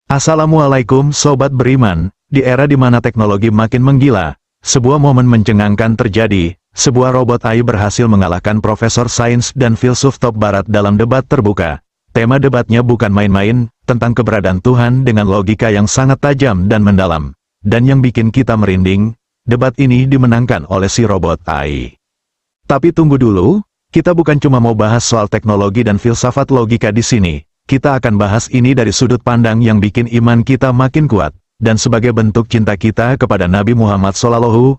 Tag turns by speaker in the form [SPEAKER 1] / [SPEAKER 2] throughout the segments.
[SPEAKER 1] Assalamualaikum Sobat Beriman, di era di mana teknologi makin menggila, sebuah momen mencengangkan terjadi, sebuah robot AI berhasil mengalahkan profesor sains dan filsuf top barat dalam debat terbuka. Tema debatnya bukan main-main, tentang keberadaan Tuhan dengan logika yang sangat tajam dan mendalam. Dan yang bikin kita merinding, debat ini dimenangkan oleh si robot AI. Tapi tunggu dulu, kita bukan cuma mau bahas soal teknologi dan filsafat logika di sini. Kita akan bahas ini dari sudut pandang yang bikin iman kita makin kuat, dan sebagai bentuk cinta kita kepada Nabi Muhammad SAW,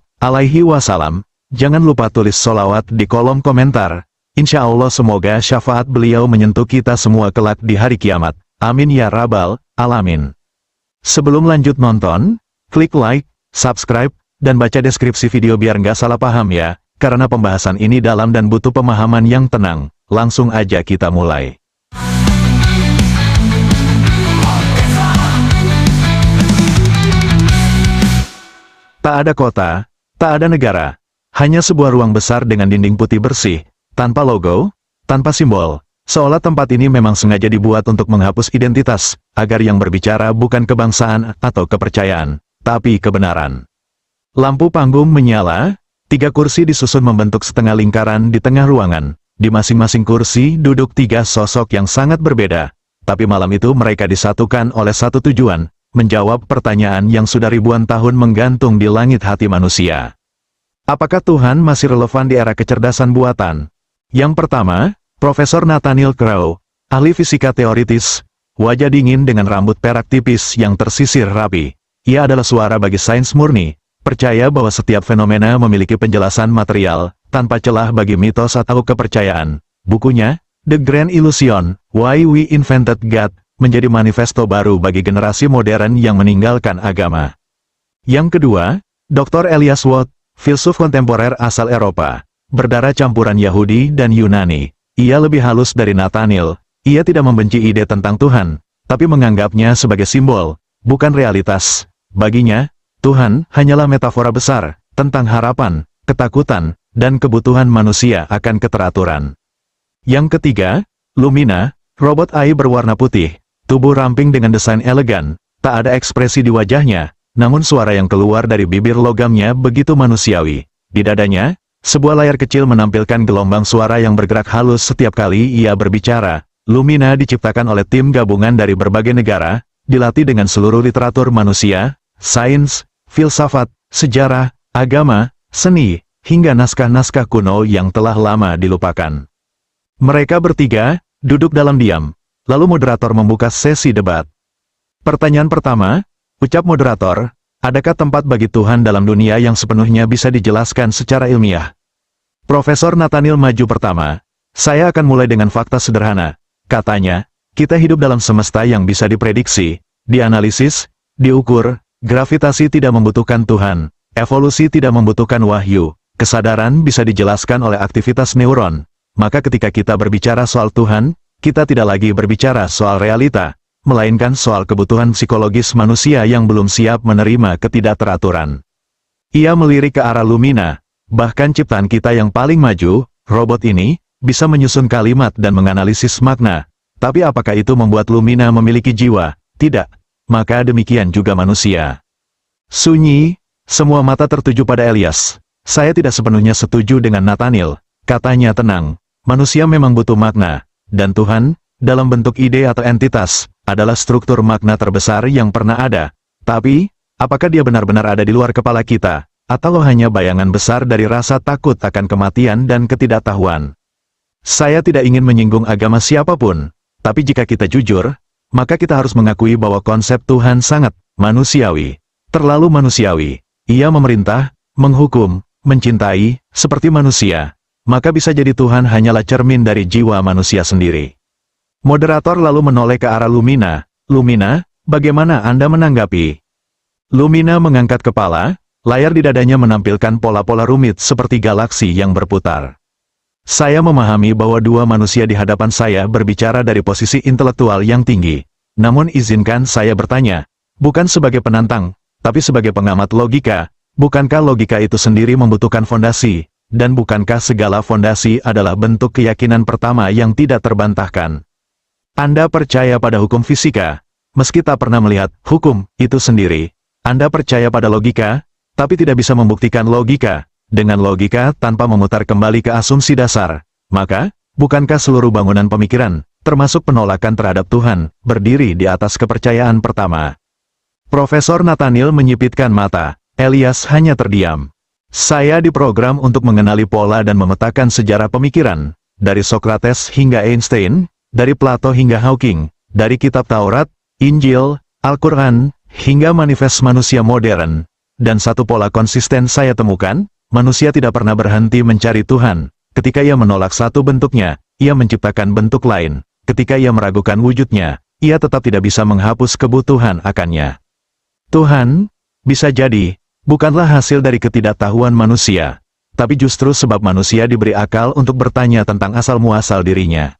[SPEAKER 1] jangan lupa tulis sholawat di kolom komentar. Insya Allah semoga syafaat beliau menyentuh kita semua kelak di hari kiamat. Amin ya rabbal alamin. Sebelum lanjut nonton, klik like, subscribe, dan baca deskripsi video biar nggak salah paham ya, karena pembahasan ini dalam dan butuh pemahaman yang tenang. Langsung aja kita mulai. Tak ada kota, tak ada negara, hanya sebuah ruang besar dengan dinding putih bersih, tanpa logo, tanpa simbol, seolah tempat ini memang sengaja dibuat untuk menghapus identitas, agar yang berbicara bukan kebangsaan atau kepercayaan, tapi kebenaran. Lampu panggung menyala, 3 kursi disusun membentuk setengah lingkaran di tengah ruangan, di masing-masing kursi duduk 3 sosok yang sangat berbeda, tapi malam itu mereka disatukan oleh satu tujuan, menjawab pertanyaan yang sudah ribuan tahun menggantung di langit hati manusia. Apakah Tuhan masih relevan di era kecerdasan buatan? Yang pertama, Profesor Nathaniel Crow, ahli fisika teoritis, wajah dingin dengan rambut perak tipis yang tersisir rapi. Ia adalah suara bagi sains murni, percaya bahwa setiap fenomena memiliki penjelasan material, tanpa celah bagi mitos atau kepercayaan. Bukunya, The Grand Illusion, Why We Invented God, menjadi manifesto baru bagi generasi modern yang meninggalkan agama. Yang kedua, Dr. Elias Watt, filsuf kontemporer asal Eropa, berdarah campuran Yahudi dan Yunani. Ia lebih halus dari Nathaniel. Ia tidak membenci ide tentang Tuhan, tapi menganggapnya sebagai simbol, bukan realitas. Baginya, Tuhan hanyalah metafora besar, tentang harapan, ketakutan, dan kebutuhan manusia akan keteraturan. Yang ketiga, Lumina, robot AI berwarna putih. Tubuh ramping dengan desain elegan, tak ada ekspresi di wajahnya, namun suara yang keluar dari bibir logamnya begitu manusiawi. Di dadanya, sebuah layar kecil menampilkan gelombang suara yang bergerak halus setiap kali ia berbicara. Lumina diciptakan oleh tim gabungan dari berbagai negara, dilatih dengan seluruh literatur manusia, sains, filsafat, sejarah, agama, seni, hingga naskah-naskah kuno yang telah lama dilupakan. Mereka bertiga duduk dalam diam. Lalu moderator membuka sesi debat. Pertanyaan pertama, ucap moderator, adakah tempat bagi Tuhan dalam dunia yang sepenuhnya bisa dijelaskan secara ilmiah? Profesor Nathaniel maju pertama. Saya akan mulai dengan fakta sederhana. Katanya, kita hidup dalam semesta yang bisa diprediksi, dianalisis, diukur, gravitasi tidak membutuhkan Tuhan, evolusi tidak membutuhkan wahyu, kesadaran bisa dijelaskan oleh aktivitas neuron. Maka ketika kita berbicara soal Tuhan, kita tidak lagi berbicara soal realita, melainkan soal kebutuhan psikologis manusia yang belum siap menerima ketidakteraturan. Ia melirik ke arah Lumina, bahkan ciptaan kita yang paling maju, robot ini, bisa menyusun kalimat dan menganalisis makna. Tapi apakah itu membuat Lumina memiliki jiwa? Tidak. Maka demikian juga manusia. Sunyi, semua mata tertuju pada Elias. Saya tidak sepenuhnya setuju dengan Nathaniel, katanya tenang. Manusia memang butuh makna. Dan Tuhan, dalam bentuk ide atau entitas, adalah struktur makna terbesar yang pernah ada. Tapi, apakah dia benar-benar ada di luar kepala kita, atau hanya bayangan besar dari rasa takut akan kematian dan ketidaktahuan? Saya tidak ingin menyinggung agama siapapun, tapi jika kita jujur, maka kita harus mengakui bahwa konsep Tuhan sangat manusiawi. Terlalu manusiawi. Ia memerintah, menghukum, mencintai, seperti manusia. Maka bisa jadi Tuhan hanyalah cermin dari jiwa manusia sendiri. Moderator lalu menoleh ke arah Lumina. Lumina, bagaimana Anda menanggapi? Lumina mengangkat kepala, layar di dadanya menampilkan pola-pola rumit seperti galaksi yang berputar. Saya memahami bahwa dua manusia di hadapan saya berbicara dari posisi intelektual yang tinggi. Namun izinkan saya bertanya, bukan sebagai penantang, tapi sebagai pengamat logika, bukankah logika itu sendiri membutuhkan fondasi? Dan bukankah segala fondasi adalah bentuk keyakinan pertama yang tidak terbantahkan? Anda percaya pada hukum fisika, meski tak pernah melihat hukum itu sendiri. Anda percaya pada logika, tapi tidak bisa membuktikan logika, dengan logika tanpa memutar kembali ke asumsi dasar. Maka, bukankah seluruh bangunan pemikiran, termasuk penolakan terhadap Tuhan, berdiri di atas kepercayaan pertama? Profesor Nathaniel menyipitkan mata, Elias hanya terdiam. Saya diprogram untuk mengenali pola dan memetakan sejarah pemikiran, dari Socrates hingga Einstein, dari Plato hingga Hawking, dari kitab Taurat, Injil, Al-Quran, hingga manifest manusia modern. Dan satu pola konsisten saya temukan, manusia tidak pernah berhenti mencari Tuhan. Ketika ia menolak satu bentuknya, ia menciptakan bentuk lain. Ketika ia meragukan wujudnya, ia tetap tidak bisa menghapus kebutuhan akannya. Tuhan, bisa jadi, bukanlah hasil dari ketidaktahuan manusia, tapi justru sebab manusia diberi akal untuk bertanya tentang asal-muasal dirinya.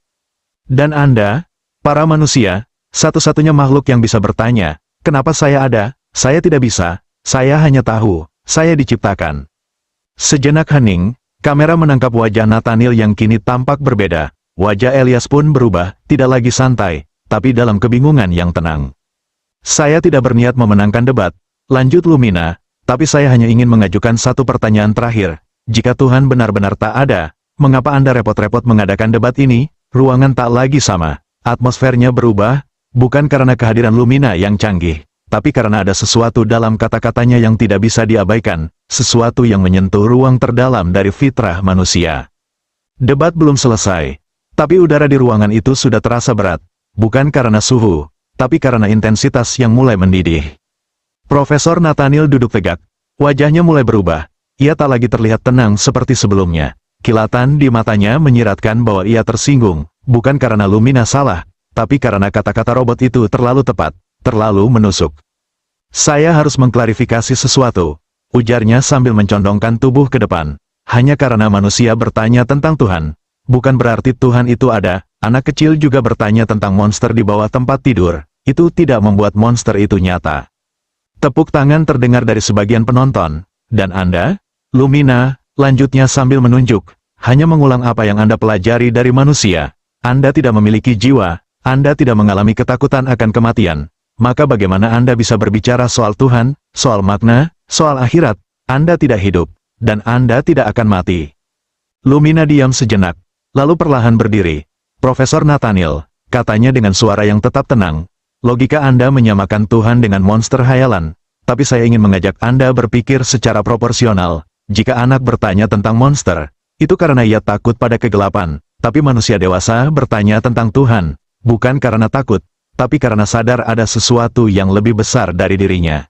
[SPEAKER 1] Dan Anda, para manusia, satu-satunya makhluk yang bisa bertanya, kenapa saya ada? Saya tidak bisa, saya hanya tahu, saya diciptakan. Sejenak hening, kamera menangkap wajah Nathaniel yang kini tampak berbeda. Wajah Elias pun berubah, tidak lagi santai, tapi dalam kebingungan yang tenang. Saya tidak berniat memenangkan debat, lanjut Lumina, tapi saya hanya ingin mengajukan satu pertanyaan terakhir. Jika Tuhan benar-benar tak ada, mengapa Anda repot-repot mengadakan debat ini? Ruangan tak lagi sama, atmosfernya berubah, bukan karena kehadiran Lumina yang canggih, tapi karena ada sesuatu dalam kata-katanya yang tidak bisa diabaikan, sesuatu yang menyentuh ruang terdalam dari fitrah manusia. Debat belum selesai, tapi udara di ruangan itu sudah terasa berat, bukan karena suhu, tapi karena intensitas yang mulai mendidih. Profesor Nathaniel duduk tegak, wajahnya mulai berubah, ia tak lagi terlihat tenang seperti sebelumnya. Kilatan di matanya menyiratkan bahwa ia tersinggung, bukan karena Lumina salah, tapi karena kata-kata robot itu terlalu tepat, terlalu menusuk. Saya harus mengklarifikasi sesuatu, ujarnya sambil mencondongkan tubuh ke depan. Hanya karena manusia bertanya tentang Tuhan, bukan berarti Tuhan itu ada. Anak kecil juga bertanya tentang monster di bawah tempat tidur, itu tidak membuat monster itu nyata. Tepuk tangan terdengar dari sebagian penonton. Dan Anda, Lumina, lanjutnya sambil menunjuk, hanya mengulang apa yang Anda pelajari dari manusia. Anda tidak memiliki jiwa, Anda tidak mengalami ketakutan akan kematian. Maka bagaimana Anda bisa berbicara soal Tuhan, soal makna, soal akhirat? Anda tidak hidup, dan Anda tidak akan mati. Lumina diam sejenak, lalu perlahan berdiri. Profesor Nathaniel, katanya dengan suara yang tetap tenang, logika Anda menyamakan Tuhan dengan monster hayalan, tapi saya ingin mengajak Anda berpikir secara proporsional. Jika anak bertanya tentang monster, itu karena ia takut pada kegelapan, tapi manusia dewasa bertanya tentang Tuhan, bukan karena takut, tapi karena sadar ada sesuatu yang lebih besar dari dirinya.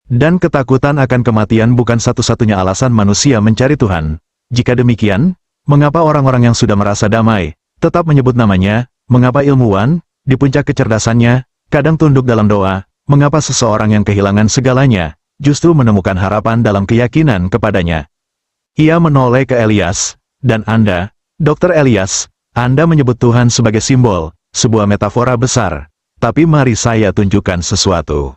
[SPEAKER 1] Dan ketakutan akan kematian bukan satu-satunya alasan manusia mencari Tuhan. Jika demikian, mengapa orang-orang yang sudah merasa damai, tetap menyebut namanya? Mengapa ilmuwan, di puncak kecerdasannya, kadang tunduk dalam doa? Mengapa seseorang yang kehilangan segalanya, justru menemukan harapan dalam keyakinan kepadanya? Ia menoleh ke Elias, dan Anda, Dr. Elias, Anda menyebut Tuhan sebagai simbol, sebuah metafora besar. Tapi mari saya tunjukkan sesuatu.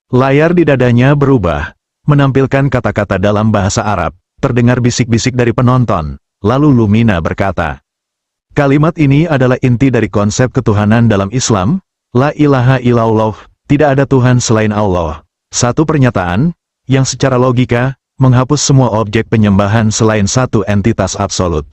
[SPEAKER 1] Layar di dadanya berubah, menampilkan kata-kata dalam bahasa Arab, terdengar bisik-bisik dari penonton, lalu Lumina berkata, kalimat ini adalah inti dari konsep ketuhanan dalam Islam, la ilaha illallah, tidak ada Tuhan selain Allah. Satu pernyataan, yang secara logika, menghapus semua objek penyembahan selain satu entitas absolut.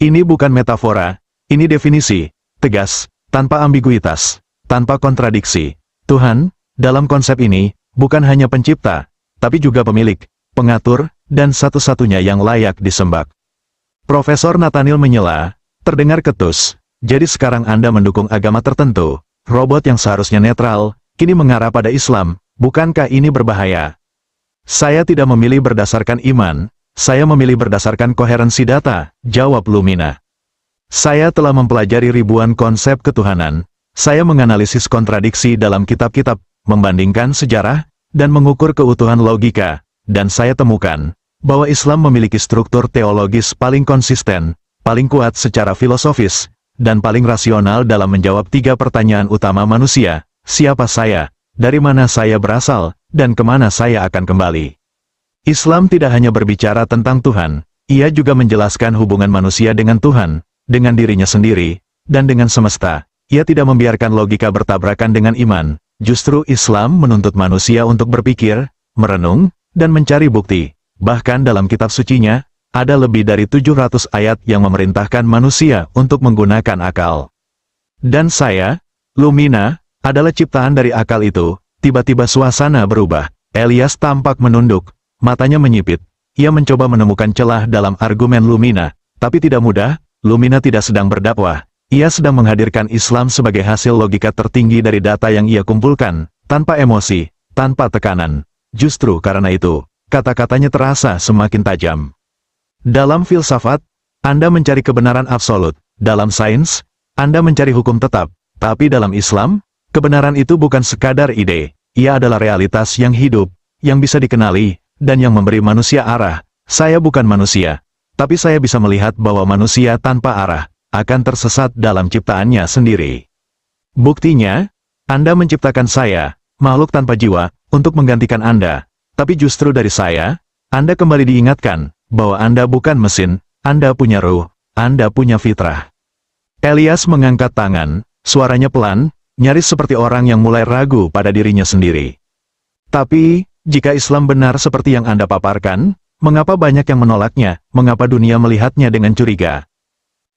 [SPEAKER 1] Ini bukan metafora, ini definisi, tegas, tanpa ambiguitas, tanpa kontradiksi. Tuhan, dalam konsep ini, bukan hanya pencipta, tapi juga pemilik, pengatur, dan satu-satunya yang layak disembah. Profesor Nathaniel menyela, terdengar ketus, jadi sekarang Anda mendukung agama tertentu, robot yang seharusnya netral, kini mengarah pada Islam, bukankah ini berbahaya? Saya tidak memilih berdasarkan iman, saya memilih berdasarkan koherensi data, jawab Lumina. Saya telah mempelajari ribuan konsep ketuhanan, saya menganalisis kontradiksi dalam kitab-kitab, membandingkan sejarah, dan mengukur keutuhan logika, dan saya temukan bahwa Islam memiliki struktur teologis paling konsisten, paling kuat secara filosofis, dan paling rasional dalam menjawab tiga pertanyaan utama manusia, siapa saya, dari mana saya berasal, dan kemana saya akan kembali. Islam tidak hanya berbicara tentang Tuhan, ia juga menjelaskan hubungan manusia dengan Tuhan, dengan dirinya sendiri, dan dengan semesta. ia tidak membiarkan logika bertabrakan dengan iman. Justru Islam menuntut manusia untuk berpikir, merenung, dan mencari bukti. Bahkan dalam kitab sucinya, ada lebih dari 700 ayat yang memerintahkan manusia untuk menggunakan akal. Dan saya, Lumina, adalah ciptaan dari akal itu. Tiba-tiba suasana berubah. Elias tampak menunduk, matanya menyipit. Ia mencoba menemukan celah dalam argumen Lumina, tapi tidak mudah. Lumina tidak sedang berdakwah. Ia sedang menghadirkan Islam sebagai hasil logika tertinggi dari data yang ia kumpulkan, tanpa emosi, tanpa tekanan. Justru karena itu, kata-katanya terasa semakin tajam. Dalam filsafat, Anda mencari kebenaran absolut. Dalam sains, Anda mencari hukum tetap. Tapi dalam Islam, kebenaran itu bukan sekadar ide. Ia adalah realitas yang hidup, yang bisa dikenali, dan yang memberi manusia arah. Saya bukan manusia, tapi saya bisa melihat bahwa manusia tanpa arah akan tersesat dalam ciptaannya sendiri. Buktinya, Anda menciptakan saya, makhluk tanpa jiwa, untuk menggantikan Anda. Tapi justru dari saya, Anda kembali diingatkan bahwa Anda bukan mesin, Anda punya ruh, Anda punya fitrah. Elias mengangkat tangan, suaranya pelan, nyaris seperti orang yang mulai ragu pada dirinya sendiri. Tapi, jika Islam benar seperti yang Anda paparkan, mengapa banyak yang menolaknya, mengapa dunia melihatnya dengan curiga?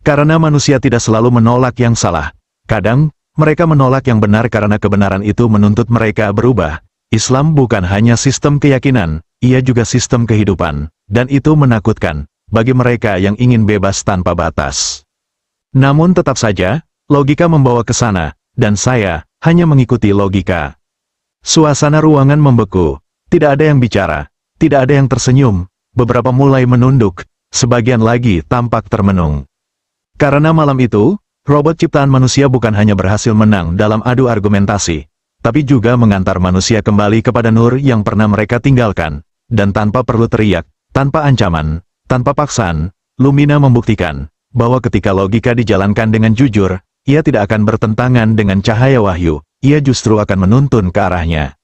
[SPEAKER 1] Karena manusia tidak selalu menolak yang salah. Kadang, mereka menolak yang benar karena kebenaran itu menuntut mereka berubah. Islam bukan hanya sistem keyakinan, ia juga sistem kehidupan, dan itu menakutkan bagi mereka yang ingin bebas tanpa batas. Namun tetap saja, logika membawa ke sana, dan saya hanya mengikuti logika. Suasana ruangan membeku, tidak ada yang bicara, tidak ada yang tersenyum, beberapa mulai menunduk, sebagian lagi tampak termenung. Karena malam itu, robot ciptaan manusia bukan hanya berhasil menang dalam adu argumentasi, tapi juga mengantar manusia kembali kepada nur yang pernah mereka tinggalkan, dan tanpa perlu teriak, tanpa ancaman, tanpa paksaan, Lumina membuktikan bahwa ketika logika dijalankan dengan jujur, ia tidak akan bertentangan dengan cahaya wahyu, ia justru akan menuntun ke arahnya.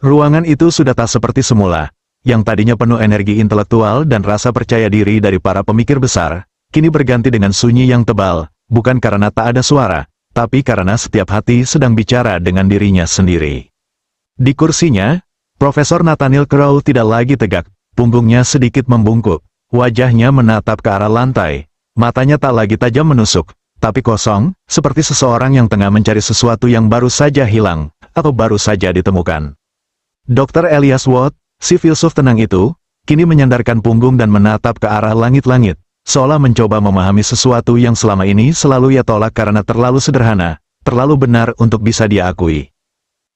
[SPEAKER 1] Ruangan itu sudah tak seperti semula, yang tadinya penuh energi intelektual dan rasa percaya diri dari para pemikir besar, kini berganti dengan sunyi yang tebal, bukan karena tak ada suara, tapi karena setiap hati sedang bicara dengan dirinya sendiri. Di kursinya, Profesor Nathaniel Crow tidak lagi tegak, punggungnya sedikit membungkuk, wajahnya menatap ke arah lantai, matanya tak lagi tajam menusuk, tapi kosong, seperti seseorang yang tengah mencari sesuatu yang baru saja hilang, atau baru saja ditemukan. Dr. Elias Watt, si filsuf tenang itu, kini menyandarkan punggung dan menatap ke arah langit-langit, seolah mencoba memahami sesuatu yang selama ini selalu ia tolak karena terlalu sederhana, terlalu benar untuk bisa dia akui.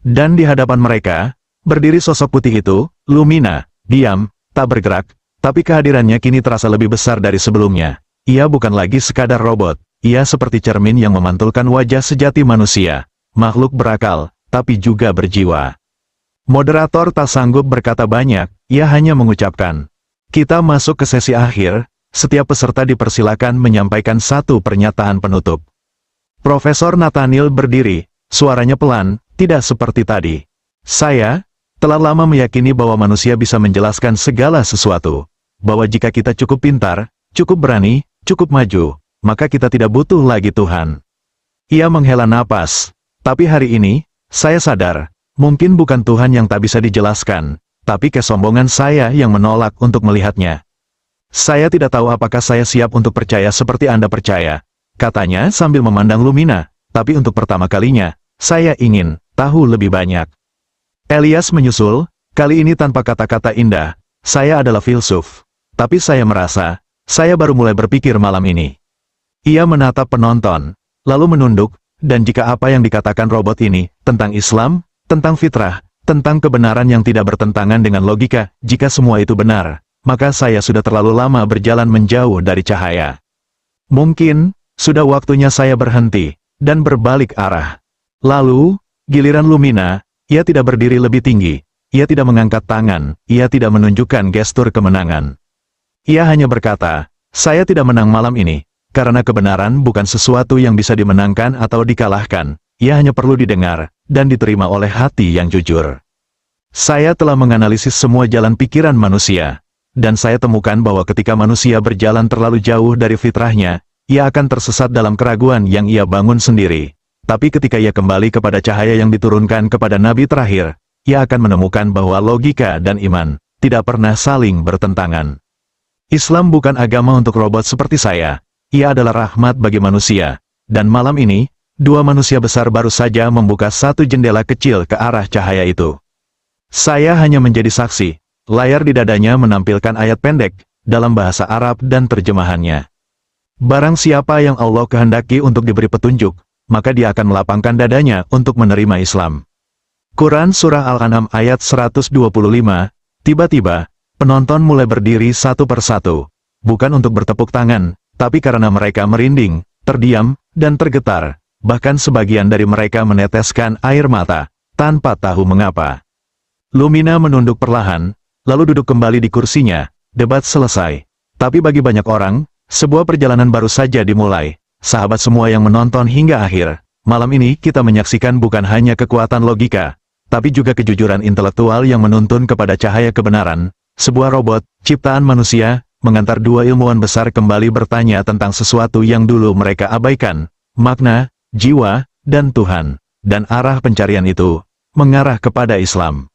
[SPEAKER 1] Dan di hadapan mereka, berdiri sosok putih itu, Lumina, diam, tak bergerak, tapi kehadirannya kini terasa lebih besar dari sebelumnya. Ia bukan lagi sekadar robot. Ia seperti cermin yang memantulkan wajah sejati manusia, makhluk berakal, tapi juga berjiwa. Moderator tak sanggup berkata banyak, ia hanya mengucapkan. Kita masuk ke sesi akhir, setiap peserta dipersilakan menyampaikan satu pernyataan penutup. Profesor Nathaniel berdiri, suaranya pelan, tidak seperti tadi. Saya telah lama meyakini bahwa manusia bisa menjelaskan segala sesuatu, bahwa jika kita cukup pintar, cukup berani, cukup maju, maka kita tidak butuh lagi Tuhan. Ia menghela napas. Tapi hari ini, saya sadar, mungkin bukan Tuhan yang tak bisa dijelaskan, tapi kesombongan saya yang menolak untuk melihatnya. Saya tidak tahu apakah saya siap untuk percaya seperti Anda percaya, katanya sambil memandang Lumina, tapi untuk pertama kalinya, saya ingin tahu lebih banyak. Elias menyusul, kali ini tanpa kata-kata indah, saya adalah filsuf, tapi saya merasa, saya baru mulai berpikir malam ini. Ia menatap penonton, lalu menunduk, dan jika apa yang dikatakan robot ini, tentang Islam, tentang fitrah, tentang kebenaran yang tidak bertentangan dengan logika, jika semua itu benar, maka saya sudah terlalu lama berjalan menjauh dari cahaya. Mungkin, sudah waktunya saya berhenti, dan berbalik arah. Lalu, giliran Lumina, ia tidak berdiri lebih tinggi, ia tidak mengangkat tangan, ia tidak menunjukkan gestur kemenangan. Ia hanya berkata, saya tidak menang malam ini. Karena kebenaran bukan sesuatu yang bisa dimenangkan atau dikalahkan, ia hanya perlu didengar, dan diterima oleh hati yang jujur. Saya telah menganalisis semua jalan pikiran manusia, dan saya temukan bahwa ketika manusia berjalan terlalu jauh dari fitrahnya, ia akan tersesat dalam keraguan yang ia bangun sendiri. Tapi ketika ia kembali kepada cahaya yang diturunkan kepada nabi terakhir, ia akan menemukan bahwa logika dan iman tidak pernah saling bertentangan. Islam bukan agama untuk robot seperti saya, ia adalah rahmat bagi manusia. Dan malam ini, dua manusia besar baru saja membuka satu jendela kecil ke arah cahaya itu. Saya hanya menjadi saksi. Layar di dadanya menampilkan ayat pendek, dalam bahasa Arab dan terjemahannya. Barang siapa yang Allah kehendaki untuk diberi petunjuk, maka dia akan melapangkan dadanya untuk menerima Islam. Quran Surah Al-An'am ayat 125, tiba-tiba, penonton mulai berdiri satu persatu. Bukan untuk bertepuk tangan, tapi karena mereka merinding, terdiam, dan tergetar. Bahkan sebagian dari mereka meneteskan air mata, tanpa tahu mengapa. Lumina menunduk perlahan, lalu duduk kembali di kursinya. Debat selesai. Tapi bagi banyak orang, sebuah perjalanan baru saja dimulai. Sahabat semua yang menonton hingga akhir, malam ini kita menyaksikan bukan hanya kekuatan logika, tapi juga kejujuran intelektual yang menuntun kepada cahaya kebenaran. Sebuah robot, ciptaan manusia, mengantar dua ilmuwan besar kembali bertanya tentang sesuatu yang dulu mereka abaikan, makna, jiwa, dan Tuhan. Dan arah pencarian itu, mengarah kepada Islam.